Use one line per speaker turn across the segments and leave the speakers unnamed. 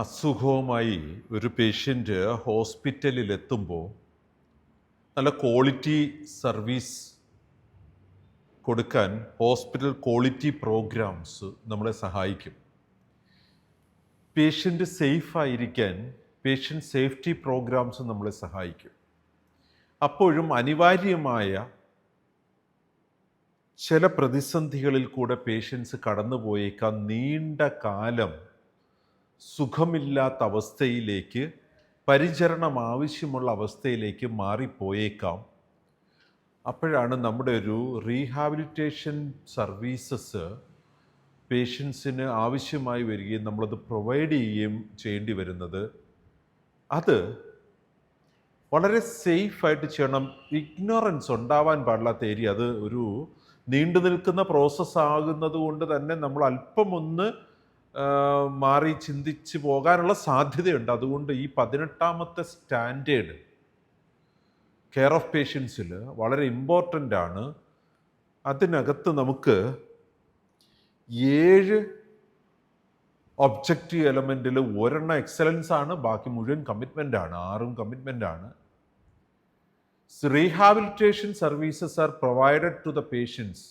അസുഖവുമായി ഒരു പേഷ്യൻ്റ് ഹോസ്പിറ്റലിലെത്തുമ്പോൾ നല്ല quality service കൊടുക്കാൻ ഹോസ്പിറ്റൽ ക്വാളിറ്റി പ്രോഗ്രാംസ് നമ്മളെ സഹായിക്കും. പേഷ്യൻ്റ് സേഫായിരിക്കാൻ പേഷ്യൻ്റ് സേഫ്റ്റി പ്രോഗ്രാംസ് നമ്മളെ സഹായിക്കും. അപ്പോഴും അനിവാര്യമായ ചില പ്രതിസന്ധികളിൽ കൂടെ പേഷ്യൻസ് കടന്നുപോയേക്കാം. നീണ്ട കാലം സുഖമില്ലാത്ത അവസ്ഥയിലേക്ക്, പരിചരണം ആവശ്യമുള്ള അവസ്ഥയിലേക്ക് മാറിപ്പോയേക്കാം. അപ്പോഴാണ് നമ്മുടെ ഒരു റീഹാബിലിറ്റേഷൻ സർവീസസ് പേഷ്യൻസിന് ആവശ്യമായി വരികയും നമ്മളത് പ്രൊവൈഡ് ചെയ്യുകയും ചെയ്യേണ്ടി വരുന്നത്. അത് വളരെ സേഫായിട്ട് ചെയ്യണം. ഇഗ്നോറൻസ് ഉണ്ടാവാൻ പാടില്ലാത്ത ഏരിയ. അത് ഒരു നീണ്ടു നിൽക്കുന്ന പ്രോസസ്സ് ആകുന്നത് കൊണ്ട് തന്നെ നമ്മൾ അല്പം ഒന്ന് മാറി ചിന്തിച്ച് പോകാനുള്ള സാധ്യതയുണ്ട്. അതുകൊണ്ട് ഈ 18ാമത്തെ സ്റ്റാൻഡേർഡ് കെയർ ഓഫ് പേഷ്യൻസിൽ വളരെ ഇമ്പോർട്ടൻ്റ് ആണ്. അതിനകത്ത് നമുക്ക് 7 ഒബ്ജക്റ്റീവ് എലമെൻറ്റിൽ ഒരെണ്ണം എക്സലൻസ് ആണ്, ബാക്കി മുഴുവൻ കമ്മിറ്റ്മെൻ്റ് ആണ്. 6 കമ്മിറ്റ്മെൻ്റ് ആണ്. Rehabilitation services are provided to the patients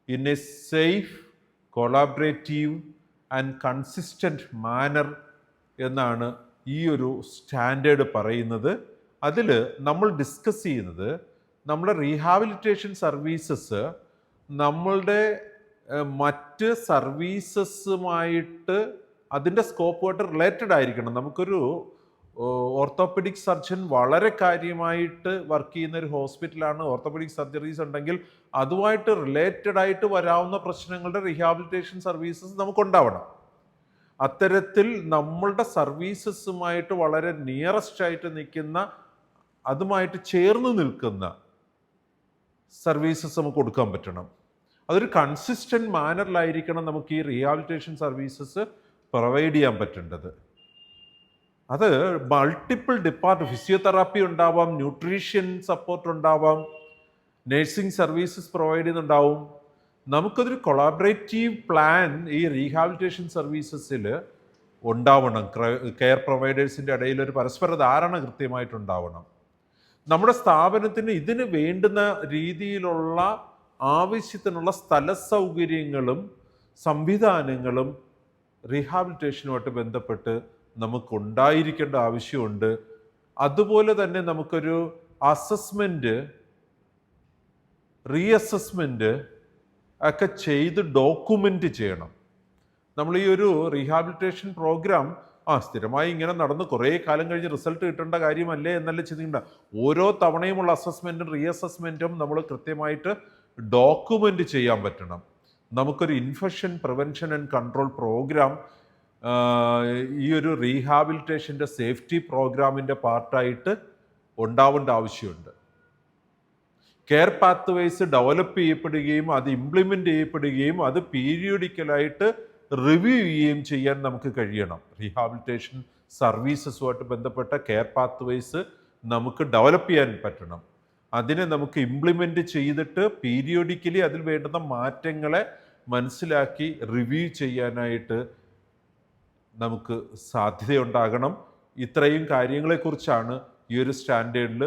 in a safe, collaborative and consistent manner എന്നാണ് ഈ ഒരു സ്റ്റാൻഡേർഡ് പറയുന്നത്. അതിൽ നമ്മൾ ഡിസ്കസ് ചെയ്യുന്നത് നമ്മുടെ റീഹാബിലിറ്റേഷൻ സർവീസസ് നമ്മളുടെ മറ്റ് സർവീസസുമായിട്ട് അതിൻ്റെ സ്കോപ്പുമായിട്ട് റിലേറ്റഡ് ആയിരിക്കണം. നമുക്കൊരു ഓർത്തോപെഡിക് സർജൻ വളരെ കാര്യമായിട്ട് വർക്ക് ചെയ്യുന്ന ഒരു ഹോസ്പിറ്റലാണ്. ഓർത്തോപെഡിക് സർജറീസ് ഉണ്ടെങ്കിൽ അതുമായിട്ട് റിലേറ്റഡ് ആയിട്ട് വരാവുന്ന പ്രശ്നങ്ങളുടെ റീഹാബിലിറ്റേഷൻ സർവീസസ് നമുക്കുണ്ടാവണം. അത്തരത്തിൽ നമ്മളുടെ സർവീസസുമായിട്ട് വളരെ നിയറസ്റ്റ് ആയിട്ട് നിൽക്കുന്ന, അതുമായിട്ട് ചേർന്ന് നിൽക്കുന്ന സർവീസസ് നമുക്ക് കൊടുക്കാൻ പറ്റണം. അതൊരു കൺസിസ്റ്റൻറ്റ് മാനറിലായിരിക്കണം നമുക്ക് ഈ റീഹാബിലിറ്റേഷൻ സർവീസസ് പ്രൊവൈഡ് ചെയ്യാൻ പറ്റേണ്ടത്. അത് മൾട്ടിപ്പിൾ ഫിസിയോതെറാപ്പി ഉണ്ടാവാം, ന്യൂട്രീഷൻ സപ്പോർട്ട് ഉണ്ടാവാം, നഴ്സിംഗ് സർവീസസ് പ്രൊവൈഡ് ചെയ്യുന്നുണ്ടാവും. നമുക്കതൊരു കൊളാബറേറ്റീവ് പ്ലാൻ ഈ റീഹാബിലിറ്റേഷൻ സർവീസസിൽ ഉണ്ടാവണം. കെയർ പ്രൊവൈഡേഴ്സിൻ്റെ ഇടയിൽ ഒരു പരസ്പര ധാരണ കൃത്യമായിട്ടുണ്ടാവണം. നമ്മുടെ സ്ഥാപനത്തിന് ഇതിന് വേണ്ടുന്ന രീതിയിലുള്ള ആവശ്യത്തിനുള്ള സ്ഥല സൗകര്യങ്ങളും സംവിധാനങ്ങളും റീഹാബിലിറ്റേഷനുമായിട്ട് ബന്ധപ്പെട്ട് നമുക്കുണ്ടായിരിക്കേണ്ട ആവശ്യമുണ്ട്. അതുപോലെ തന്നെ നമുക്കൊരു അസസ്മെൻറ്റ്, റീഅസസ്മെൻറ്റ് ഒക്കെ ചെയ്ത് ഡോക്യുമെൻ്റ് ചെയ്യണം. നമ്മൾ ഈ ഒരു റീഹാബിലിറ്റേഷൻ പ്രോഗ്രാം സ്ഥിരമായി ഇങ്ങനെ നടന്ന് കുറേ കാലം കഴിഞ്ഞ് റിസൾട്ട് കിട്ടേണ്ട കാര്യമല്ലേ എന്നല്ല ചിന്തിക്കേണ്ട. ഓരോ തവണയുമുള്ള അസസ്മെൻറ്റും റീഅസസ്മെൻറ്റും നമ്മൾ കൃത്യമായിട്ട് ഡോക്യുമെൻ്റ് ചെയ്യാൻ പറ്റണം. നമുക്കൊരു infection prevention and control programme ഈ ഒരു റീഹാബിലിറ്റേഷൻ്റെ സേഫ്റ്റി പ്രോഗ്രാമിൻ്റെ പാർട്ടായിട്ട് ഉണ്ടാവേണ്ട ആവശ്യമുണ്ട്. കെയർ പാത്വേസ് ഡെവലപ്പ് ചെയ്യപ്പെടുകയും അത് ഇംപ്ലിമെൻ്റ് ചെയ്യപ്പെടുകയും അത് പീരിയോഡിക്കലായിട്ട് റിവ്യൂ ചെയ്യുകയും ചെയ്യാൻ നമുക്ക് കഴിയണം. റീഹാബിലിറ്റേഷൻ സർവീസസുമായിട്ട് ബന്ധപ്പെട്ട കെയർ പാത്വേസ് നമുക്ക് ഡെവലപ്പ് ചെയ്യാൻ പറ്റണം. അതിനെ നമുക്ക് ഇംപ്ലിമെൻ്റ് ചെയ്തിട്ട് പീരിയോഡിക്കലി അതിൽ വേണ്ടുന്ന മാറ്റങ്ങളെ മനസ്സിലാക്കി റിവ്യൂ ചെയ്യാനായിട്ട് നമുക്ക് സാധ്യതയുണ്ടാകണം. ഇത്രയും കാര്യങ്ങളെക്കുറിച്ചാണ് ഈ ഒരു സ്റ്റാൻഡേർഡിൽ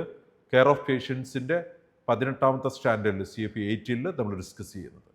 കെയർ ഓഫ് പേഷ്യൻസിൻ്റെ 18ാമത്തെ സ്റ്റാൻഡേർഡിൽ CFP 18 നമ്മൾ ഡിസ്കസ് ചെയ്യുന്നത്.